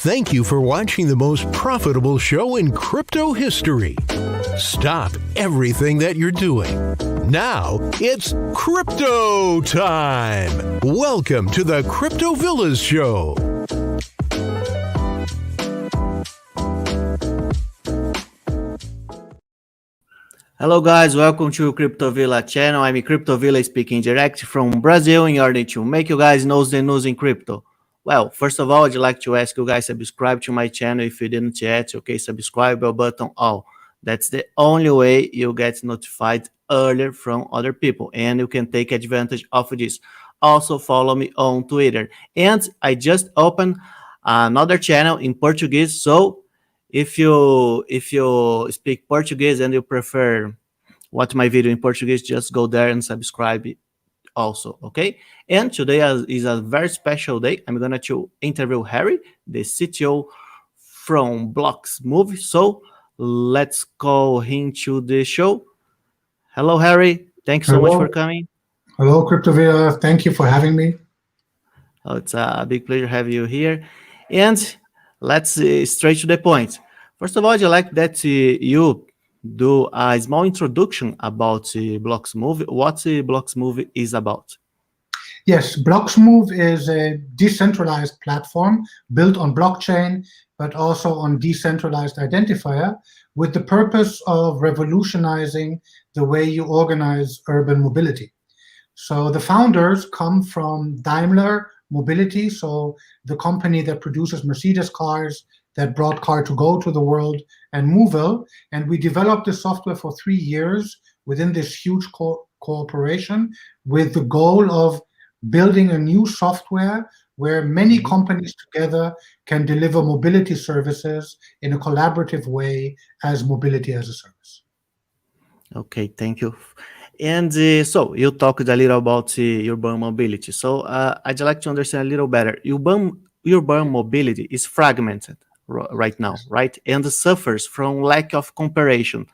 Thank you for watching the most profitable show in crypto history. Stop everything that you're doing. Now it's crypto time. Welcome to the Crypto Villas Show. Hello guys, welcome to Crypto Villa channel. I'm Crypto Villa speaking direct from Brazil in order to make you guys know the news in crypto. Well, first of all, I'd like to ask you guys to subscribe to my channel if you didn't yet. Okay, subscribe bell button all. That's the only way you get notified earlier from other people and you can take advantage of this. Also follow me on Twitter. And I just opened another channel in Portuguese, so if you speak Portuguese and you prefer watch my video in Portuguese, just go there and subscribe also, okay? And today is a very special day. I'm gonna to interview Harry, the CTO from BloXmove. So let's call him to the show. Hello, Harry. Thanks so much for coming. Hello, Crypto Villa. Thank you for having me. Oh, it's a big pleasure to have you here. And let's straight to the point. First of all, I'd like that you do a small introduction about BloXmove. What BloXmove is about? Yes, BloXmove is a decentralized platform built on blockchain, but also on decentralized identifier with the purpose of revolutionizing the way you organize urban mobility. So the founders come from Daimler Mobility, so the company that produces Mercedes cars, that brought Car2Go to the world, and Movil. And we developed this software for 3 years within this huge cooperation with the goal of building a new software where many companies together can deliver mobility services in a collaborative way as mobility as a service. Okay, thank you. And so you talked a little about urban mobility. So I'd like to understand a little better. Urban mobility is fragmented right now, right? And suffers from lack of comparison.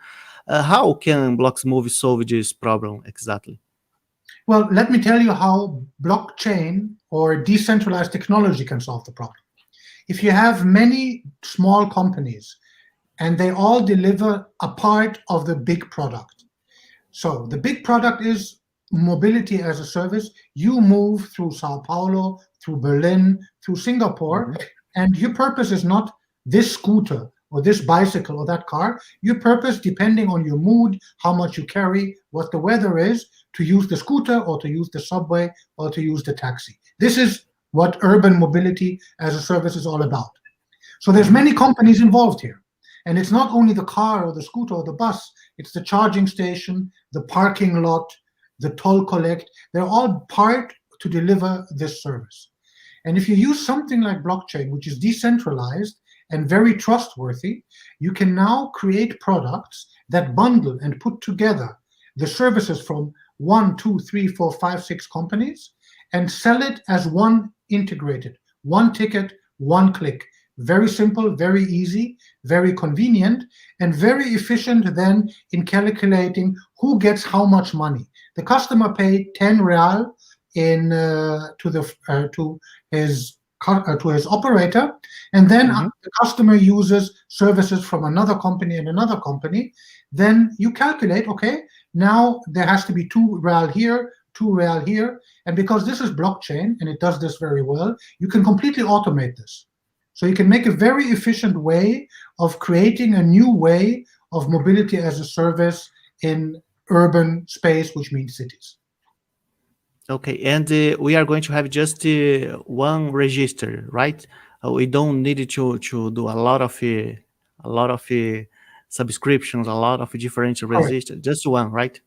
How can BloXmove solve this problem exactly? Well, let me tell you how blockchain or decentralized technology can solve the problem. If you have many small companies and they all deliver a part of the big product. So the big product is mobility as a service. You move through Sao Paulo, through Berlin, through Singapore, and your purpose is not this scooter or this bicycle or that car. Your purpose, depending on your mood, how much you carry, what the weather is, to use the scooter or to use the subway or to use the taxi. This is what urban mobility as a service is all about. So there's many companies involved here. And it's not only the car or the scooter or the bus, it's the charging station, the parking lot, the toll collect. They're all part to deliver this service. And if you use something like blockchain, which is decentralized and very trustworthy, you can now create products that bundle and put together the services from 1, 2, 3, 4, 5, 6 companies and sell it as one integrated, one ticket, one click. Very simple, very easy, very convenient, and very efficient then in calculating who gets how much money. The customer paid 10 real to his operator, and then the customer uses services from another company and another company. Then you calculate, okay, now there has to be 2 real here, 2 real here, and because this is blockchain and it does this very well, you can completely automate this. So you can make a very efficient way of creating a new way of mobility as a service in urban space, which means cities. Okay, and we are going to have just one register, right? We don't need to do a lot of subscriptions, a lot of different registers, just one, right?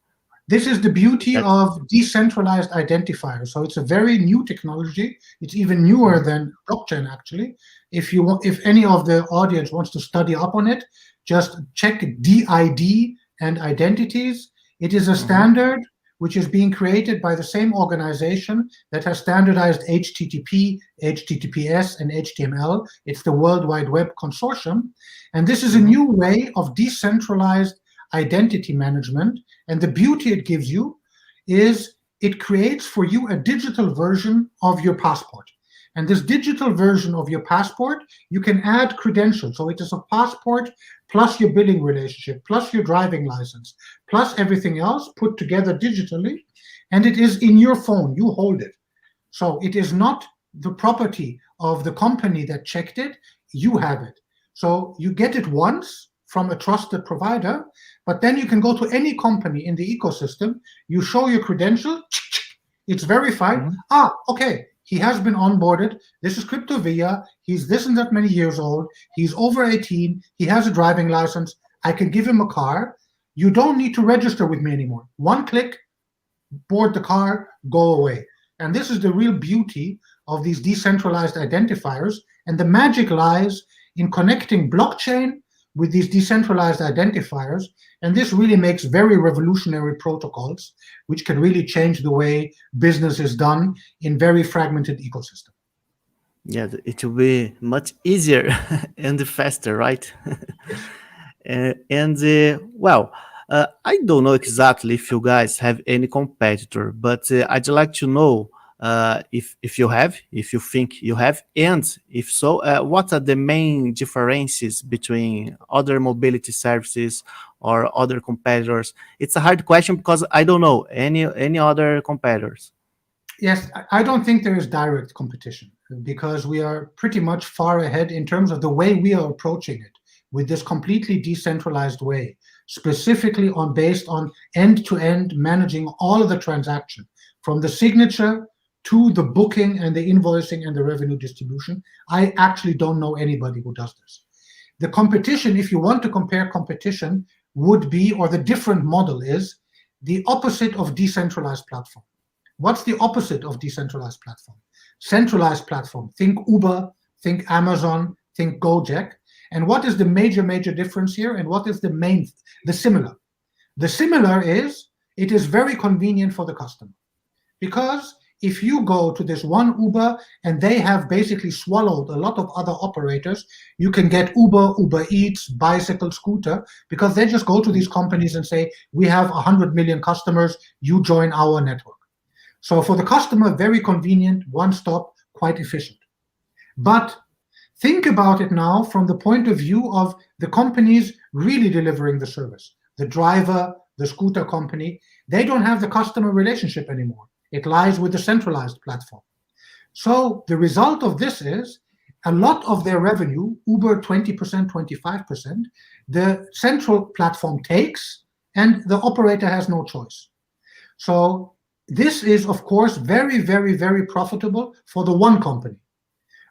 This is the beauty of decentralized identifiers. So it's a very new technology. It's even newer than blockchain, actually. If any of the audience wants to study up on it, just check DID and identities. It is a standard which is being created by the same organization that has standardized HTTP, HTTPS, and HTML. It's the World Wide Web Consortium. And this is a new way of decentralized identity management. And the beauty it gives you is it creates for you a digital version of your passport. And this digital version of your passport, you can add credentials. So it is a passport plus your billing relationship, plus your driving license, plus everything else put together digitally. And it is in your phone, you hold it. So it is not the property of the company that checked it, you have it. So you get it once from a trusted provider, but then you can go to any company in the ecosystem, you show your credential, it's verified. Okay, he has been onboarded. This is CryptoVia. He's this and that many years old. He's over 18. He has a driving license. I can give him a car. You don't need to register with me anymore. One click, board the car, go away. And this is the real beauty of these decentralized identifiers. And the magic lies in connecting blockchain with these decentralized identifiers. And this really makes very revolutionary protocols, which can really change the way business is done in very fragmented ecosystem. Yeah, it will be much easier and faster, right? Well, I don't know exactly if you guys have any competitor, but I'd like to know if you think you have, and if so, what are the main differences between other mobility services or other competitors? It's a hard question because I don't know any other competitors. Yes, I don't think there is direct competition because we are pretty much far ahead in terms of the way we are approaching it with this completely decentralized way, specifically based on end-to-end managing all of the transaction, from the signature to the booking and the invoicing and the revenue distribution. I actually don't know anybody who does this. The competition, if you want to compare competition, would be, or the different model is, the opposite of decentralized platform. What's the opposite of decentralized platform? Centralized platform. Think Uber, think Amazon, think Gojek. And what is the major difference here? And what is the similar? The similar is, it is very convenient for the customer. Because if you go to this one Uber and they have basically swallowed a lot of other operators, you can get Uber, Uber Eats, Bicycle, Scooter, because they just go to these companies and say, we have 100 million customers, you join our network. So for the customer, very convenient, one stop, quite efficient. But think about it now from the point of view of the companies really delivering the service. The driver, the scooter company, they don't have the customer relationship anymore. It lies with the centralized platform. So the result of this is a lot of their revenue, Uber 20%, 25%, the central platform takes, and the operator has no choice. So this is, of course, very profitable for the one company,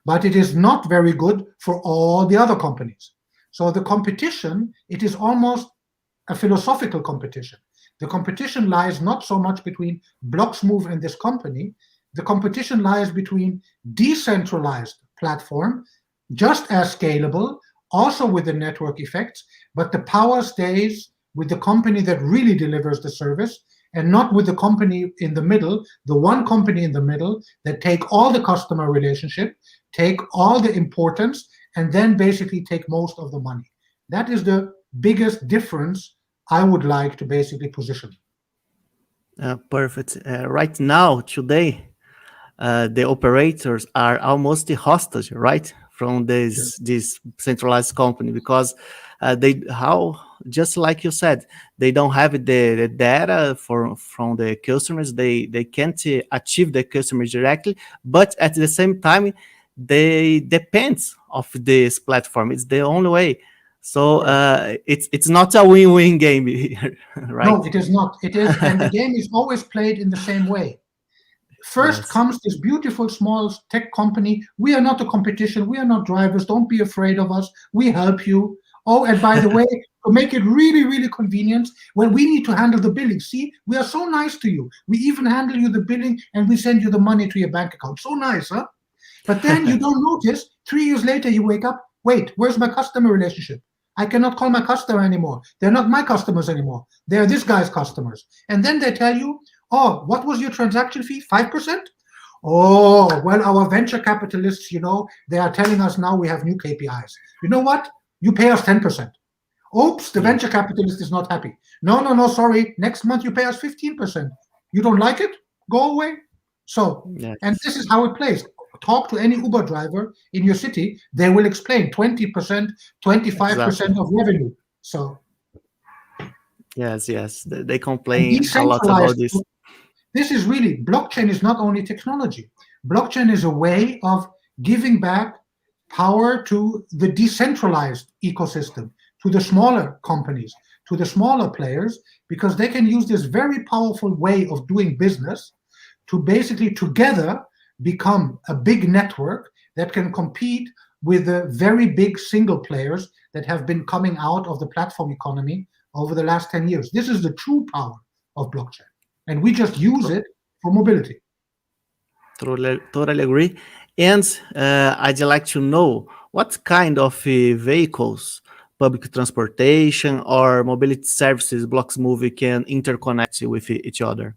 but it is not very good for all the other companies. So the competition, it is almost a philosophical competition. The competition lies not so much between BloXmove and this company. The competition lies between decentralized platform, just as scalable, also with the network effects, but the power stays with the company that really delivers the service, and not with the company in the middle, the one company in the middle that take all the customer relationship, take all the importance, and then basically take most of the money. That is the biggest difference I would like to basically position. Perfect. Right now, today, the operators are almost hostage, right, from this centralized company, because just like you said, they don't have the data from the customers. They can't achieve the customers directly, but at the same time, they depend of this platform. It's the only way. So it's not a win-win game here, right? No, it is not. It is, and the game is always played in the same way. First comes this beautiful small tech company. We are not a competition. We are not drivers. Don't be afraid of us. We help you. Oh, and by the way, to make it really convenient, well, we need to handle the billing. See, we are so nice to you. We even handle you the billing and we send you the money to your bank account. So nice, huh? But then you don't notice, 3 years later, you wake up, wait, where's my customer relationship? I cannot call my customer anymore. They're not my customers anymore. They're this guy's customers. And then they tell you, oh, what was your transaction fee? 5%? Oh, well, our venture capitalists, they are telling us now we have new KPIs. You know what? You pay us 10%. Oops, the venture capitalist is not happy. No, sorry. Next month you pay us 15%. You don't like it? Go away. So, and this is how it plays. talk to any Uber driver in your city, they will explain 20%, 25% of revenue. So yes, they complain a lot decentralized, about this. this is really, blockchain is not only technology. Blockchain is a way of giving back power to the decentralized ecosystem, to the smaller companies, to the smaller players, because they can use this very powerful way of doing business to basically together become a big network that can compete with the very big single players that have been coming out of the platform economy over the last 10 years. This is the true power of blockchain, and we just use it for mobility. Totally agree. And I'd like to know what kind of vehicles, public transportation or mobility services BloXmove can interconnect with each other.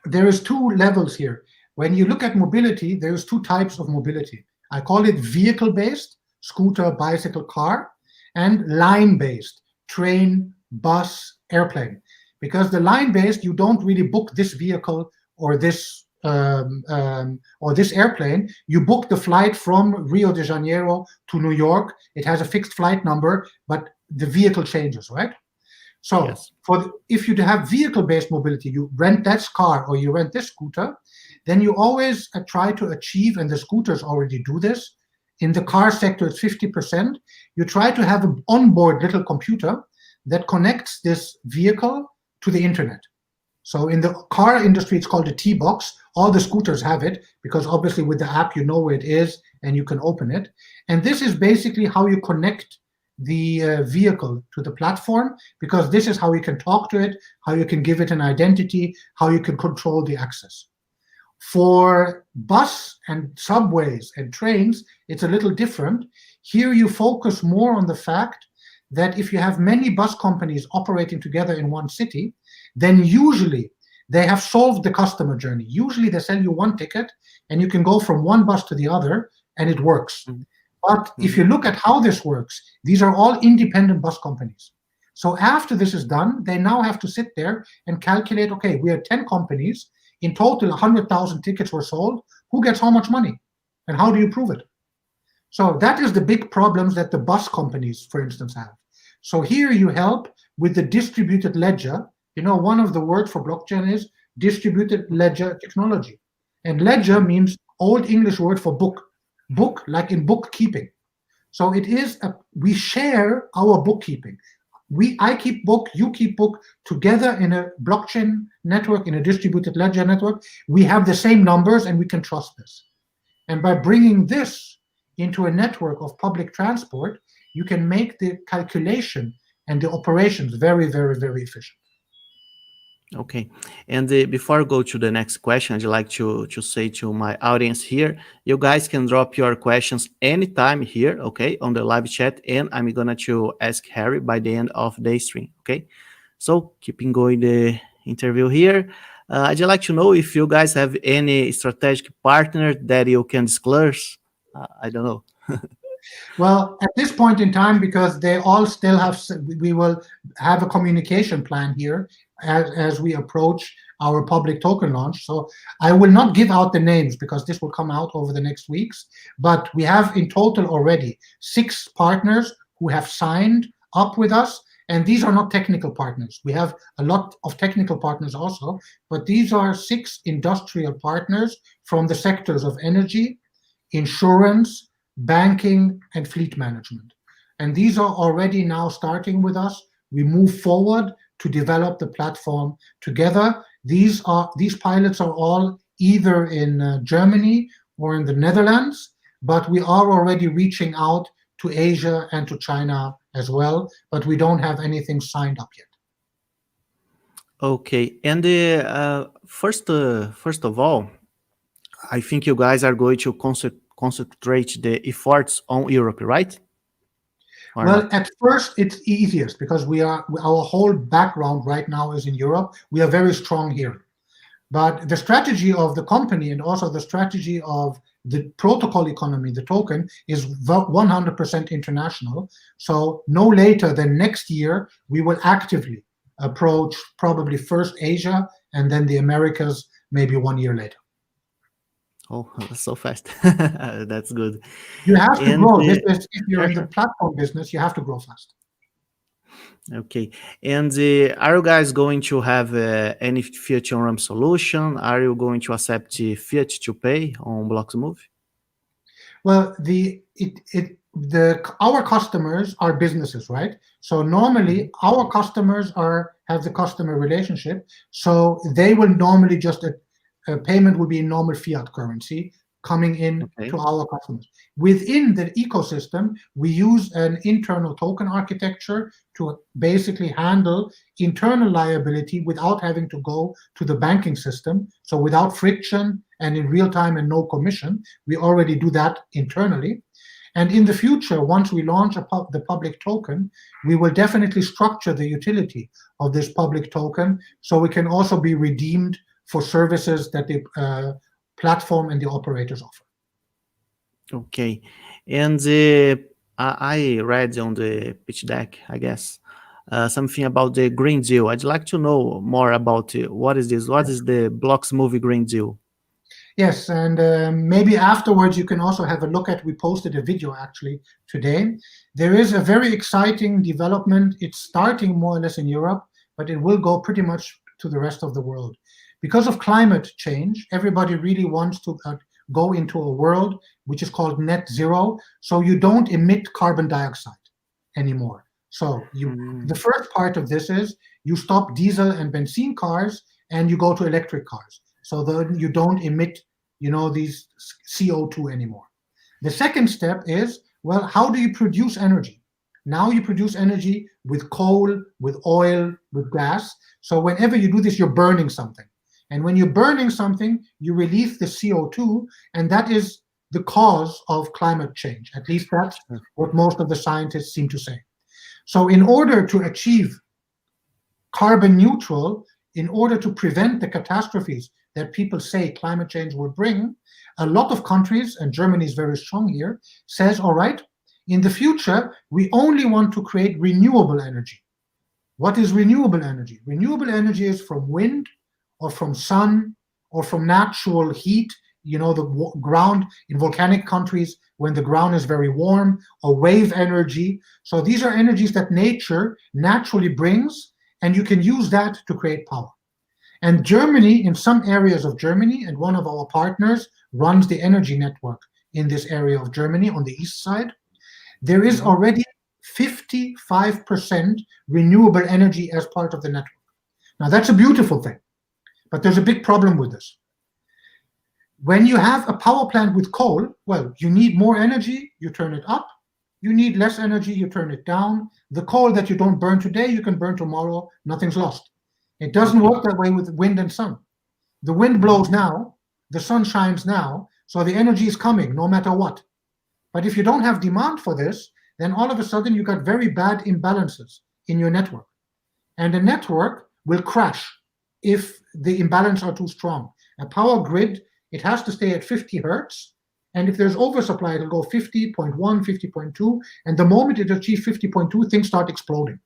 There is two levels here. When you look at mobility, there's two types of mobility. I call it vehicle-based, scooter, bicycle, car, and line-based, train, bus, airplane. Because the line-based, you don't really book this vehicle or this airplane. You book the flight from Rio de Janeiro to New York. It has a fixed flight number, but the vehicle changes, right? So yes. If you have vehicle-based mobility, you rent that car or you rent this scooter, then you always try to achieve, and the scooters already do this, in the car sector it's 50%, you try to have an onboard little computer that connects this vehicle to the internet. So in the car industry, it's called a T-box. All the scooters have it, because obviously with the app, you know where it is and you can open it. And this is basically how you connect the vehicle to the platform, because this is how you can talk to it, how you can give it an identity, how you can control the access. For bus and subways and trains, it's a little different. Here you focus more on the fact that if you have many bus companies operating together in one city, then usually they have solved the customer journey. Usually they sell you one ticket and you can go from one bus to the other and it works. Mm-hmm. But if you look at how this works, these are all independent bus companies. So after this is done, they now have to sit there and calculate, okay, we are 10 companies, in total 100,000 tickets were sold, who gets how much money? And how do you prove it? So that is the big problems that the bus companies, for instance, have. So here you help with the distributed ledger. You know, one of the words for blockchain is distributed ledger technology. And ledger means Old English word for book. Book, like in bookkeeping. So it is, we share our bookkeeping. I keep book, you keep book, together in a blockchain network, in a distributed ledger network. We have the same numbers and we can trust this. And by bringing this into a network of public transport, you can make the calculation and the operations very, very, very efficient. Okay, and before I go to the next question, I'd like to say to my audience here, you guys can drop your questions anytime here, okay, on the live chat, and I'm gonna to ask Harry by the end of the stream, okay? So keeping going the interview here, I'd like to know if you guys have any strategic partner that you can disclose. I don't know. Well, at this point in time, because they all still have, we will have a communication plan here as we approach our public token launch. So I will not give out the names because this will come out over the next weeks. But we have in total already 6 partners who have signed up with us. And these are not technical partners. We have a lot of technical partners also, but these are 6 industrial partners from the sectors of energy, insurance, banking, and fleet management. And these are already now starting with us. We move forward to develop the platform together. These pilots are all either in Germany or in the Netherlands, but we are already reaching out to Asia and to China as well, but we don't have anything signed up yet. Okay, and first of all, I think you guys are going to concentrate the efforts on Europe, right? Or well, not? At first it's easiest because our whole background right now is in Europe. We are very strong here. But the strategy of the company and also the strategy of the protocol economy, the token, is 100% international. So no later than next year, we will actively approach probably first Asia and then the Americas maybe 1 year later. Oh, that's so fast. That's good. You have to And grow. This is, if you're sure, in the sure. platform business, you have to grow fast. Okay. And are you guys going to have any fiat on RAM solution? Are you going to accept fiat to pay on BloXmove? Well, our customers are businesses, right? So normally our customers have the customer relationship, so they will normally just a payment will be in normal fiat currency coming in Okay. to our customers. Within the ecosystem, we use an internal token architecture to basically handle internal liability without having to go to the banking system. So without friction and in real time and no commission, we already do that internally. And in the future, once we launch the public token, we will definitely structure the utility of this public token so it can also be redeemed for services that the platform and the operators offer. Okay. And I read on the pitch deck, I guess, something about the Green Deal. I'd like to know more about what is this? What is the BloXmove Green Deal? Yes, and maybe afterwards you can also have a look at, we posted a video actually today. There is a very exciting development. It's starting more or less in Europe, but it will go pretty much to the rest of the world. Because of climate change, everybody really wants to go into a world which is called net zero, so you don't emit carbon dioxide anymore. So the first part of this is you stop diesel and benzene cars and you go to electric cars. So that you don't emit, these CO2 anymore. The second step is, well, how do you produce energy? Now you produce energy with coal, with oil, with gas. So whenever you do this, you're burning something. And when you're burning something, you release the CO2, and that is the cause of climate change. At least that's what most of the scientists seem to say. So in order to achieve carbon neutral, in order to prevent the catastrophes that people say climate change will bring, a lot of countries, and Germany is very strong here, says, all right, in the future, we only want to create renewable energy. What is renewable energy? Renewable energy is from wind, or from sun, or from natural heat, the ground in volcanic countries when the ground is very warm, or wave energy. So these are energies that nature naturally brings, and you can use that to create power. And Germany, in some areas of Germany, and one of our partners runs the energy network in this area of Germany on the east side, there is already 55% renewable energy as part of the network. Now that's a beautiful thing. But there's a big problem with this. When you have a power plant with coal, well, you need more energy, you turn it up. You need less energy, you turn it down. The coal that you don't burn today, you can burn tomorrow, nothing's lost. It doesn't work that way with wind and sun. The wind blows now, the sun shines now, so the energy is coming no matter what. But if you don't have demand for this, then all of a sudden you got very bad imbalances in your network. And the network will crash if the imbalance are too strong. A power grid, it has to stay at 50 hertz, and if there's oversupply, it'll go 50.1, 50.2, and the moment it achieves 50.2, things start exploding.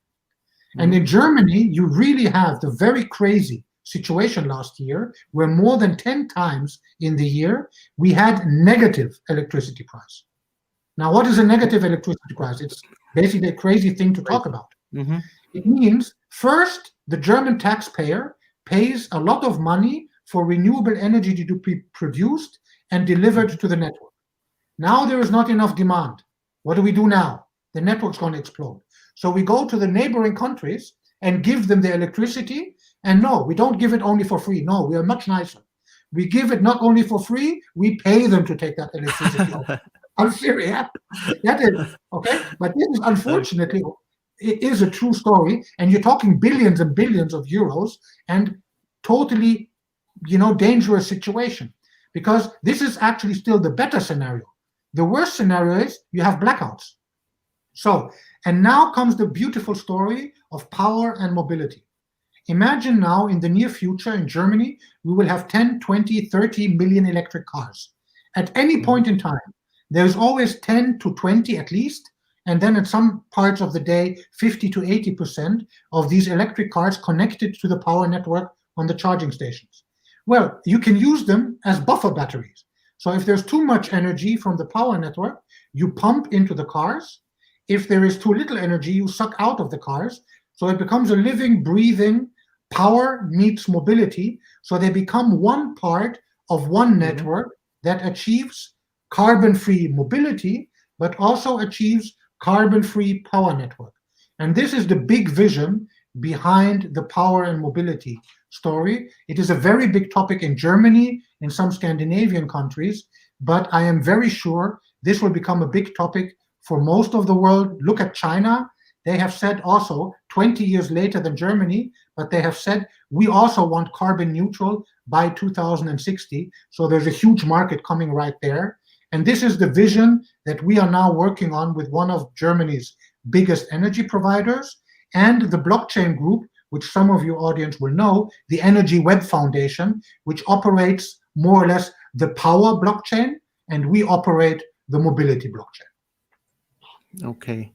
And in Germany, you really have the very crazy situation last year, where more than 10 times in the year, we had negative electricity price. Now, what is a negative electricity price? It's basically a crazy thing to talk about. It means, first, the German taxpayer pays a lot of money for renewable energy to be produced and delivered to the network. Now there is not enough demand. What do we do now? The network's going to explode. So we go to the neighboring countries and give them the electricity. And no, we don't give it only for free. No, we are much nicer. We give it not only for free, we pay them to take that electricity. I'm serious. That is, okay? But this is, unfortunately, it is a true story, and you're talking billions and billions of euros, and totally, dangerous situation, because this is actually still the better scenario. The worst scenario is you have blackouts. So, and now comes the beautiful story of power and mobility. Imagine now in the near future in Germany, we will have 10, 20, 30 million electric cars. At any point in time, there's always 10 to 20 at least, and then at some parts of the day, 50 to 80% of these electric cars connected to the power network on the charging stations. Well, you can use them as buffer batteries. So if there's too much energy from the power network, you pump into the cars. If there is too little energy, you suck out of the cars. So it becomes a living, breathing power meets mobility. So they become one part of one network that achieves carbon-free mobility, but also achieves carbon-free power network. And this is the big vision behind the power and mobility story. It is a very big topic in Germany, in some Scandinavian countries, but I am very sure this will become a big topic for most of the world. Look at China. They have said also 20 years later than Germany, but they have said we also want carbon neutral by 2060. So there's a huge market coming right there. And this is the vision that we are now working on with one of Germany's biggest energy providers and the blockchain group, which some of your audience will know, the Energy Web Foundation, which operates more or less the power blockchain, and we operate the mobility blockchain. Okay.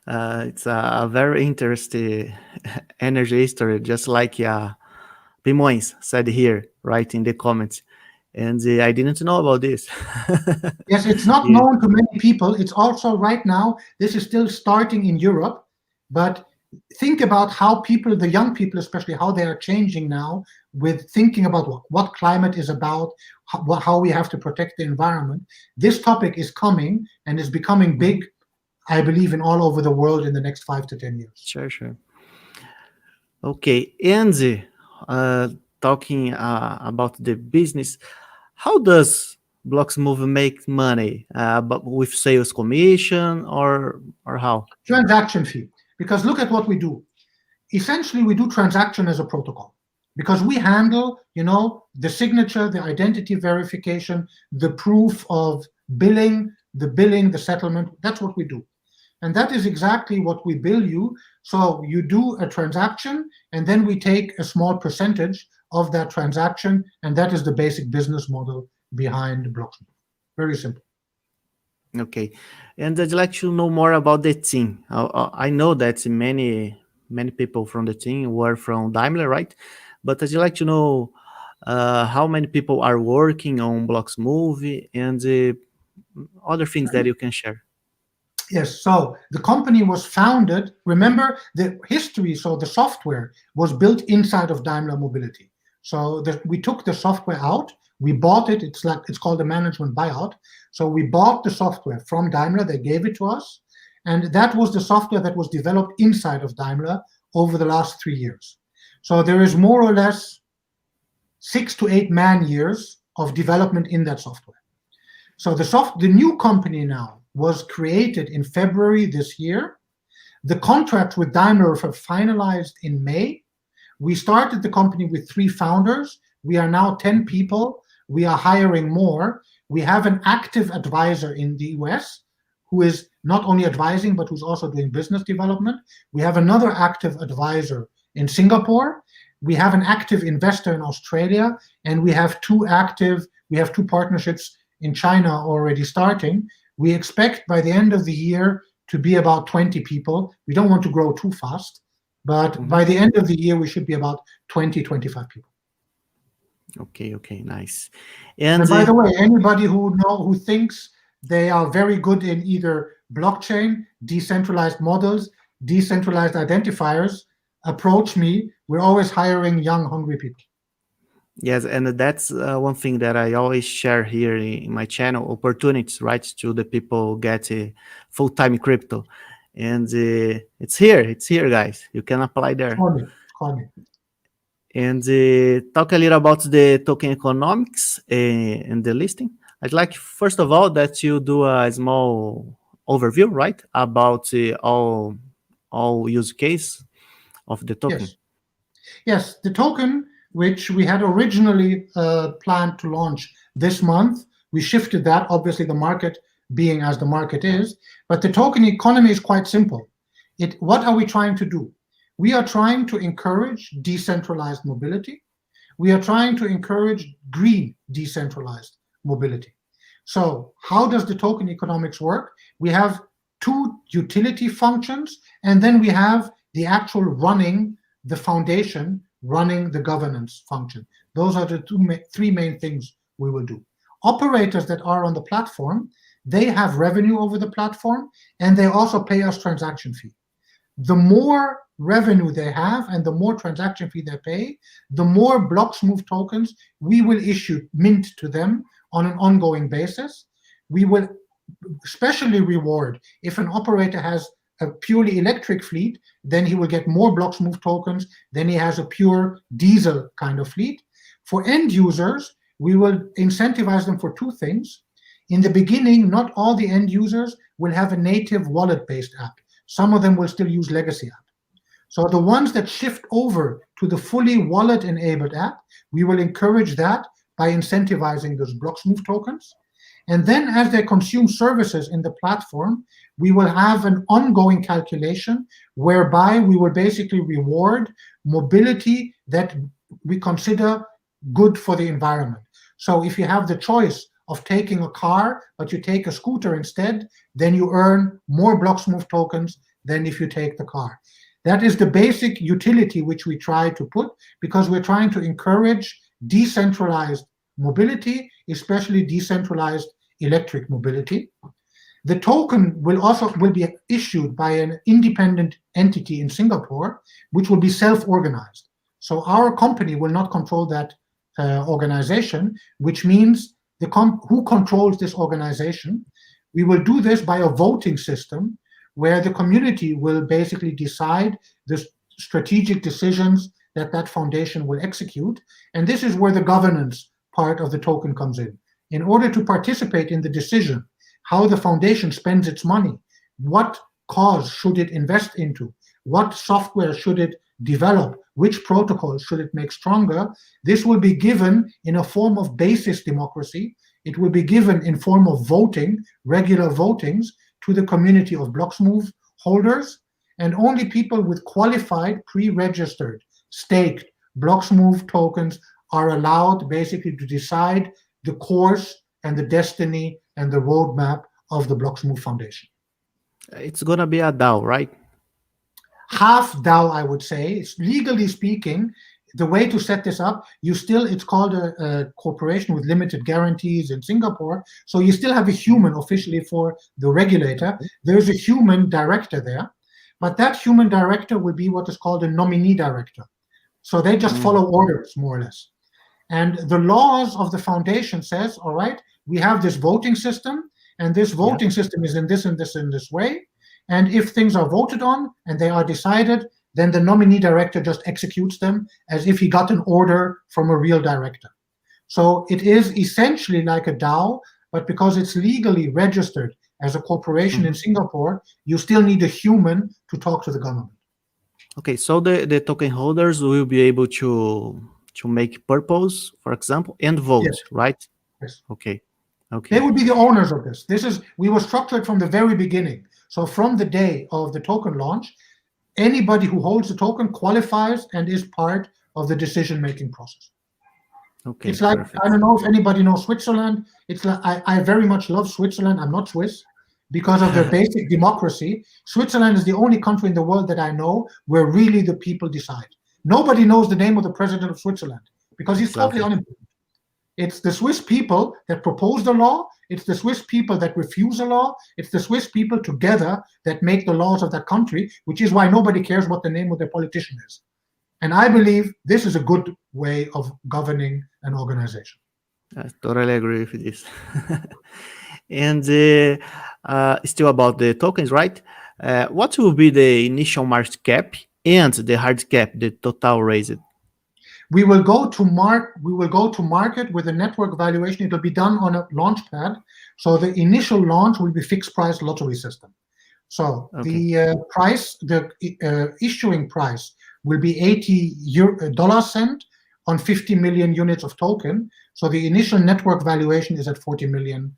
It's a very interesting energy history, just like Pimões said here, right in the comments. And I didn't know about this. Yes, it's not known to many people. It's also right now, this is still starting in Europe, but think about how people, the young people especially, how they are changing now with thinking about what climate is about, how we have to protect the environment. This topic is coming and is becoming big, I believe, in all over the world in the next 5 to 10 years. Sure. Okay, and talking about the business, how does BloXmove make money? But with sales commission or how? Transaction fee. Because look at what we do. Essentially, we do transaction as a protocol. Because we handle, the signature, the identity verification, the proof of billing, the settlement. That's what we do. And that is exactly what we bill you. So you do a transaction, and then we take a small percentage of that transaction, and that is the basic business model behind BloXmove. Very simple. Okay, and I'd like to know more about the team. I know that many people from the team were from Daimler, right? But I'd like to know how many people are working on BloXmove and other things that you can share. Yes, so the company was founded, remember the history, so the software was built inside of Daimler Mobility. So we took the software out, we bought it, it's called a management buyout. So we bought the software from Daimler, they gave it to us, and that was the software that was developed inside of Daimler over the last 3 years. So there is more or less 6 to 8 man-years of development in that software. So the new company now was created in February this year. The contract with Daimler were finalized in May. We started the company with 3 founders. We are now 10 people. We are hiring more. We have an active advisor in the US who is not only advising, but who's also doing business development. We have another active advisor in Singapore. We have an active investor in Australia, and we have 2 partnerships in China already starting. We expect by the end of the year to be about 20 people. We don't want to grow too fast, but by the end of the year, we should be about 20, 25 people. Okay, nice. And by the way, anybody who thinks they are very good in either blockchain, decentralized models, decentralized identifiers, approach me. We're always hiring young, hungry people. Yes, and that's one thing that I always share here in my channel, opportunities, right, to the people get full-time crypto. And it's here, guys. You can apply there. Call me. And talk a little about the token economics and the listing. I'd like, first of all, that you do a small overview, right, about all use case of the token. Yes, the token, which we had originally planned to launch this month. We shifted that, obviously the market being as the market is, but the token economy is quite simple. What are we trying to do? We are trying to encourage decentralized mobility. We are trying to encourage green decentralized mobility. So how does the token economics work? We have 2 utility functions, and then we have the actual running, the foundation, running the governance function. Those are the 3 main things we will do. Operators that are on the platform, they have revenue over the platform, and they also pay us transaction fee. The more revenue they have and the more transaction fee they pay, the more BloXmove tokens we will issue, mint to them on an ongoing basis. We will especially reward if an operator has a purely electric fleet, then he will get more BloXmove tokens than he has a pure diesel kind of fleet. For end users, we will incentivize them for two things. In the beginning, not all the end users will have a native wallet-based app. Some of them will still use legacy app. So the ones that shift over to the fully wallet-enabled app, we will encourage that by incentivizing those BloXmove tokens. And then as they consume services in the platform, we will have an ongoing calculation whereby we will basically reward mobility that we consider good for the environment. So if you have the choice of taking a car, but you take a scooter instead, then you earn more BloXmove tokens than if you take the car. That is the basic utility which we try to put, because we're trying to encourage decentralized mobility, especially decentralized electric mobility. The token will be issued by an independent entity in Singapore, which will be self-organized. So our company will not control that organization, which means who controls this organization. We will do this by a voting system where the community will basically decide the strategic decisions that that foundation will execute. And this is where the governance part of the token comes in. In order to participate in the decision, how the foundation spends its money, what cause should it invest into, what software should it develop, which protocols should it make stronger, this will be given in a form of basis democracy. It will be given in form of voting, regular votings, to the community of BloXmove holders, and only people with qualified, pre-registered, staked BloXmove tokens are allowed basically to decide the course and the destiny and the roadmap of the BloXmove Foundation. It's going to be a DAO, right? Half DAO, I would say. It's legally speaking, the way to set this up, it's called a corporation with limited guarantees in Singapore, so you still have a human officially for the regulator. There's a human director there, but that human director will be what is called a nominee director. So they just follow orders, more or less. And the laws of the foundation says, all right, we have this voting system, and this voting system is in this and this and this way. And if things are voted on and they are decided, then the nominee director just executes them as if he got an order from a real director. So it is essentially like a DAO, but because it's legally registered as a corporation in Singapore, you still need a human to talk to the government. Okay, so the token holders will be able to make purpose, for example, and vote, Yes. right? Yes. Okay. They would be the owners of this. We were structured from the very beginning. So from the day of the token launch, anybody who holds the token qualifies and is part of the decision-making process. Okay. It's like, perfect. I don't know if anybody knows Switzerland. It's like, I very much love Switzerland. I'm not Swiss because of their basic democracy. Switzerland is the only country in the world that I know where really the people decide. Nobody knows the name of the president of Switzerland because he's totally unimportant. It's the Swiss people that propose the law. It's the Swiss people that refuse the law. It's the Swiss people together that make the laws of that country, which is why nobody cares what the name of their politician is. And I believe this is a good way of governing an organization. I totally agree with this. And still about the tokens, right? What will be the initial market cap and the hard cap, the total raised? We will go to market with a network valuation. It will be done on a launch pad. So the initial launch will be fixed price lottery system. So the issuing price will be $0.80 on 50 million units of token. So the initial network valuation is at $40 million,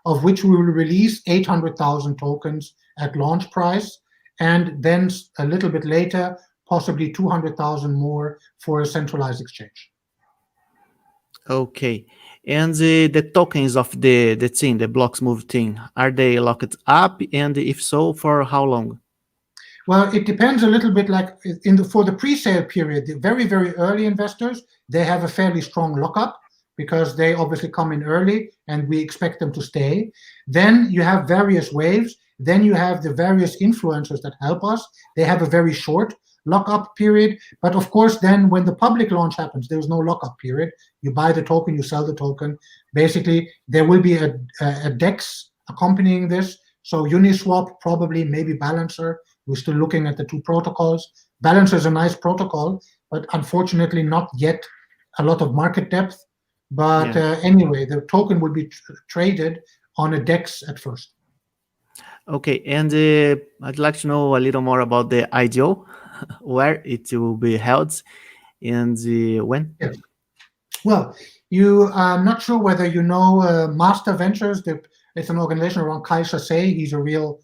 of which we will release 800,000 tokens at launch price, and then a little bit later, possibly 200,000 more for a centralized exchange. Okay. And the tokens of the team, the BloXmove team, are they locked up? And if so, for how long? Well, it depends a little bit. Like for the pre-sale period, the very, very early investors, they have a fairly strong lockup because they obviously come in early and we expect them to stay. Then you have various waves. Then you have the various influencers that help us. They have a very short lockup period. But of course, then when the public launch happens, there's no lockup period. You buy the token, you sell the token. Basically, there will be a DEX accompanying this. So Uniswap, probably, maybe Balancer. We're still looking at the two protocols. Balancer is a nice protocol, but unfortunately not yet a lot of market depth. But anyway, the token will be traded on a DEX at first. Okay, and I'd like to know a little more about the IDO, where it will be held, and when. Yes. Well, I'm not sure whether you know Master Ventures. It's an organization around Kai Chassé. He's a real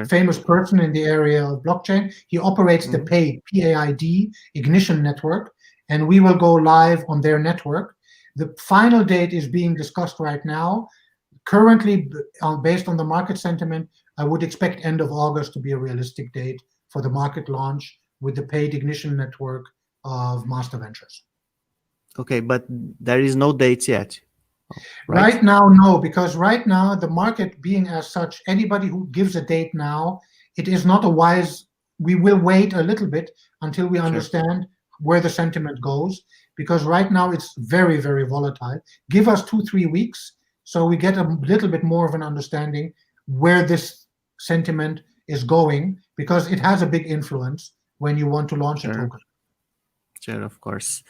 famous person in the area of blockchain. He operates the PAID, P-A-I-D, Ignition Network, and we will go live on their network. The final date is being discussed right now. Currently, based on the market sentiment, I would expect end of August to be a realistic date for the market launch with the PAID Ignition Network of Master Ventures. Okay, but there is no date yet. Right now, no, because right now, the market being as such, anybody who gives a date now, it is not a wise, we will wait a little bit until we understand where the sentiment goes, because right now it's very, very volatile. Give us 2-3 weeks so we get a little bit more of an understanding where this sentiment is going, because it has a big influence when you want to launch a token. Sure, of course.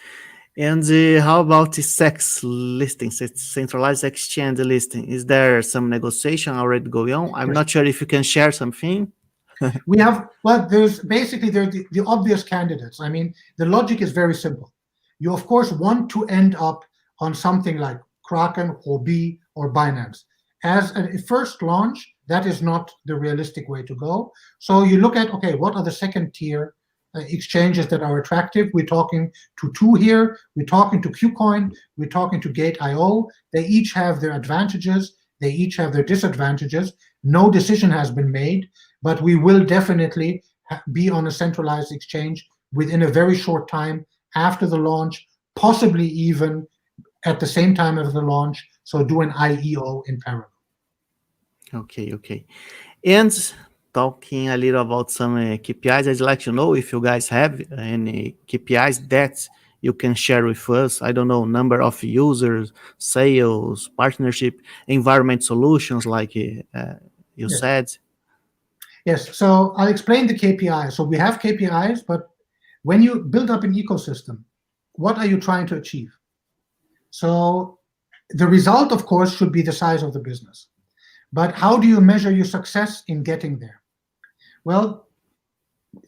And how about the SEX listing, centralized exchange listing? Is there some negotiation already going on? I'm not sure if you can share something. We have, well, there's basically the obvious candidates. I mean, the logic is very simple. You, of course, want to end up on something like Kraken, Huobi, or Binance. As a first launch, that is not the realistic way to go. So you look at, okay, what are the second tier exchanges that are attractive? We're talking to two here, we're talking to KuCoin, we're talking to Gate.io. They each have their advantages, they each have their disadvantages. No decision has been made, but we will definitely be on a centralized exchange within a very short time after the launch, possibly even at the same time as the launch, so do an IEO in parallel. Okay. And talking a little about some KPIs, I'd like to know if you guys have any KPIs that you can share with us. I don't know, number of users, sales, partnership, environment solutions, like you said. Yes, so I'll explain the KPIs. So we have KPIs, but when you build up an ecosystem, what are you trying to achieve? So the result, of course, should be the size of the business. But how do you measure your success in getting there? Well,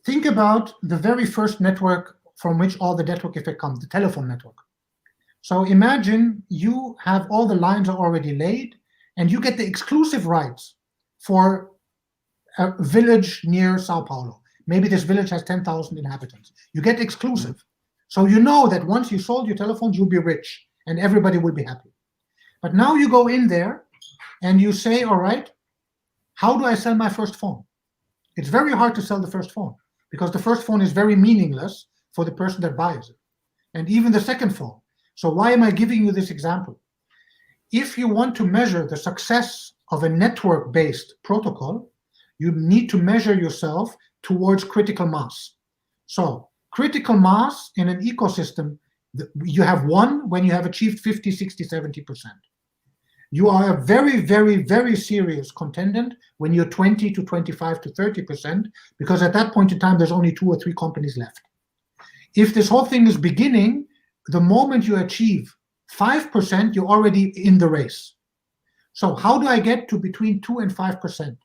think about the very first network from which all the network effect comes, the telephone network. So imagine you have all the lines are already laid, and you get the exclusive rights for a village near Sao Paulo. Maybe this village has 10,000 inhabitants. You get exclusive. So you know that once you sold your telephones, you'll be rich, and everybody will be happy. But now you go in there, and you say, all right, how do I sell my first phone? It's very hard to sell the first phone, because the first phone is very meaningless for the person that buys it, and even the second phone. So why am I giving you this example? If you want to measure the success of a network-based protocol, you need to measure yourself towards critical mass. So critical mass in an ecosystem, you have one when you have achieved 50, 60, 70%. You are a very, very, very serious contendant when you're 20 to 25 to 30%, because at that point in time, there's only 2 or 3 companies left. If this whole thing is beginning, the moment you achieve 5%, you're already in the race. So how do I get to between 2 and 5%?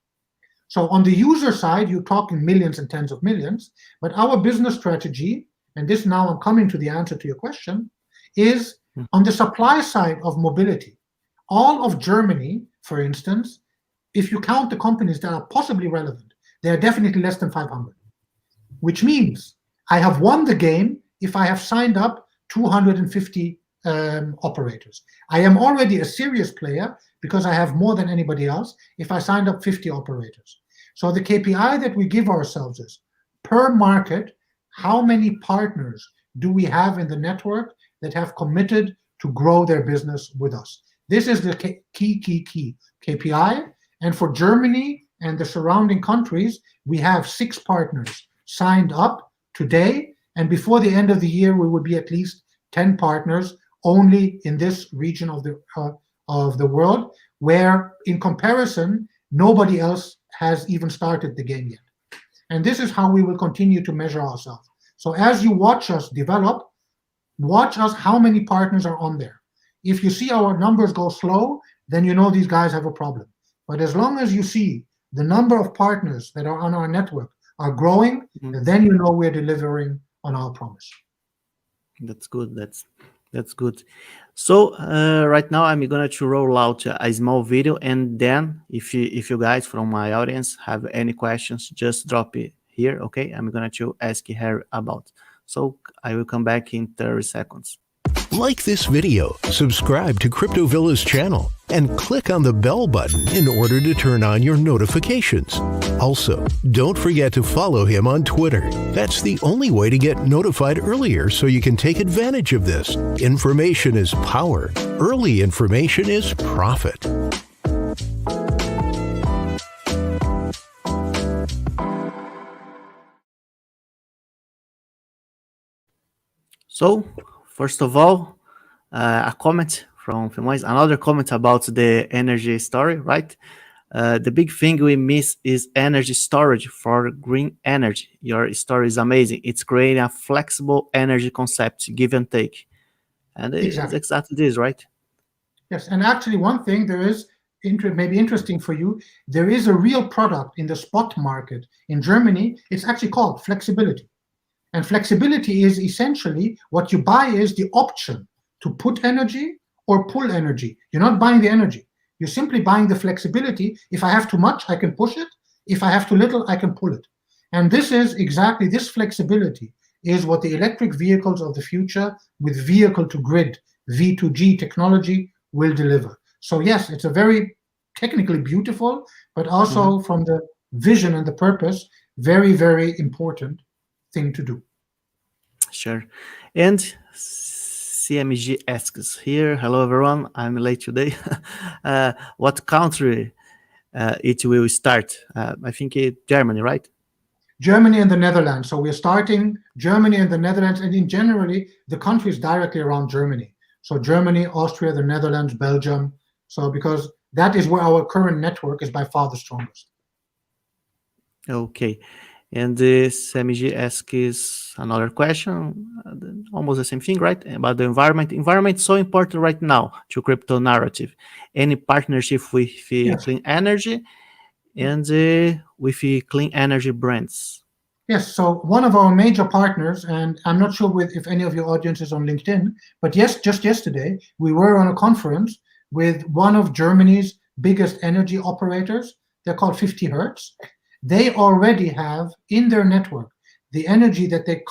So on the user side, you're talking millions and tens of millions, but our business strategy, and this now I'm coming to the answer to your question, is on the supply side of mobility. All of Germany, for instance, if you count the companies that are possibly relevant, they are definitely less than 500, which means I have won the game if I have signed up 250 operators. I am already a serious player because I have more than anybody else if I signed up 50 operators. So the KPI that we give ourselves is, per market, how many partners do we have in the network that have committed to grow their business with us. This is the key KPI. And for Germany and the surrounding countries, we have 6 partners signed up today. And before the end of the year, we will be at least 10 partners only in this region of the world, where in comparison, nobody else has even started the game yet. And this is how we will continue to measure ourselves. So as you watch us develop, watch us how many partners are on there. If you see our numbers go slow, then you know these guys have a problem. But as long as you see the number of partners that are on our network are growing, then you know we're delivering on our promise. That's good. That's good. So right now I'm going to roll out a small video, and then if you guys from my audience have any questions, just drop it here. Okay, I'm going to ask her about. So I will come back in 30 seconds. Like this video, subscribe to Crypto Villa's channel, and click on the bell button in order to turn on your notifications. Also, don't forget to follow him on Twitter. That's the only way to get notified earlier so you can take advantage of this. Information is power. Early information is profit. So, first of all, a comment from Moise, another comment about the energy story, right? The big thing we miss is energy storage for green energy. Your story is amazing. It's creating a flexible energy concept, give and take. And it's exactly this, right? Yes, and actually one thing there is, maybe interesting for you, there is a real product in the spot market in Germany. It's actually called flexibility. And flexibility is essentially what you buy is the option to put energy or pull energy. You're not buying the energy. You're simply buying the flexibility. If I have too much, I can push it. If I have too little, I can pull it. And this is exactly, this flexibility is what the electric vehicles of the future with vehicle-to-grid, V2G technology will deliver. So yes, it's a very technically beautiful, but also from the vision and the purpose, very, very important thing to do. Sure. And CMG asks here, hello everyone, I'm late today. What country it will start? I think Germany, right? Germany and the Netherlands. So we're starting Germany and the Netherlands, and in generally the countries directly around Germany. So Germany, Austria, the Netherlands, Belgium. So because that is where our current network is by far the strongest. Okay. And CMG asks another question, almost the same thing, right? About the environment. Environment is so important right now to crypto narrative. Any partnership with clean energy and with clean energy brands. Yes, so one of our major partners, and I'm not sure if any of your audience is on LinkedIn, but yes, just yesterday, we were on a conference with one of Germany's biggest energy operators. They're called 50 Hertz. They already have in their network, the energy that they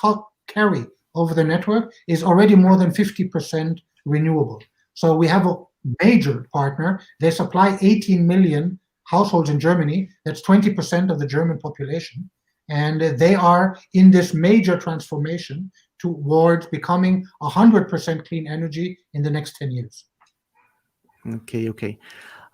carry over the network is already more than 50% renewable. So we have a major partner. They supply 18 million households in Germany. That's 20% of the German population. And they are in this major transformation towards becoming 100% clean energy in the next 10 years. Okay.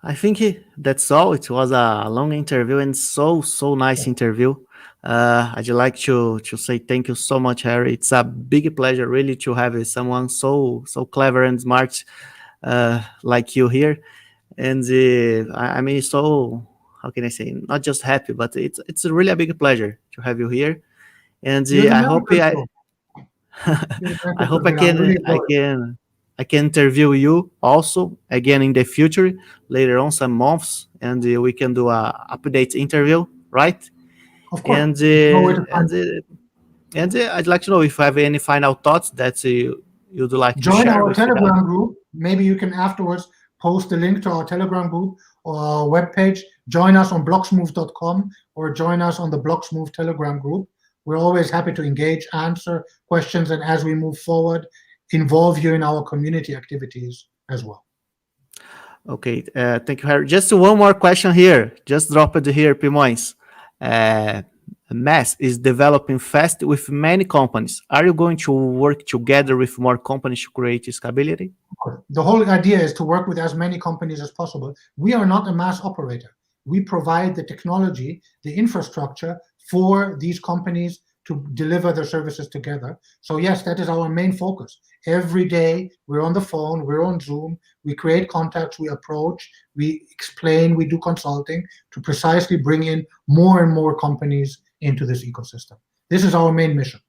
I think that's all. It was a long interview and so nice interview. I'd like to say thank you so much, Harry. It's a big pleasure really to have someone so clever and smart like you here. And I mean, so how can I say? Not just happy, but it's really a big pleasure to have you here. And I hope I can interview you also again in the future, later on some months, and we can do a update interview, right? Of course. And I'd like to know if you have any final thoughts that you'd like to share. Join our Telegram group. Maybe you can afterwards post the link to our Telegram group or our webpage. Join us on BloXmove.com or join us on the BloXmove Telegram group. We're always happy to engage, answer questions, and as we move forward, involve you in our community activities as well. Okay, thank you, Harry. Just one more question here. Just drop it here, Pimoins. Mass is developing fast with many companies. Are you going to work together with more companies to create scalability? The whole idea is to work with as many companies as possible. We are not a mass operator. We provide the technology, the infrastructure for these companies to deliver their services together. So yes, that is our main focus. Every day, we're on the phone, we're on Zoom, we create contacts, we approach, we explain, we do consulting to precisely bring in more and more companies into this ecosystem. This is our main mission.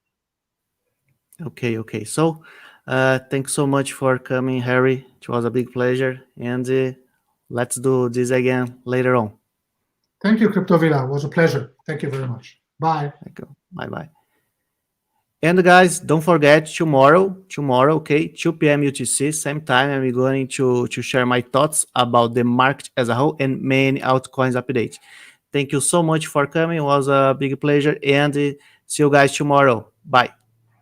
Okay. So, thanks so much for coming, Harry. It was a big pleasure, and let's do this again later on. Thank you, Crypto Villa. It was a pleasure. Thank you very much. Bye. Thank you. Bye. And guys, don't forget tomorrow, okay, 2 p.m. UTC, same time, I'm going to share my thoughts about the market as a whole and many altcoins updates. Thank you so much for coming. It was a big pleasure, and see you guys tomorrow. Bye.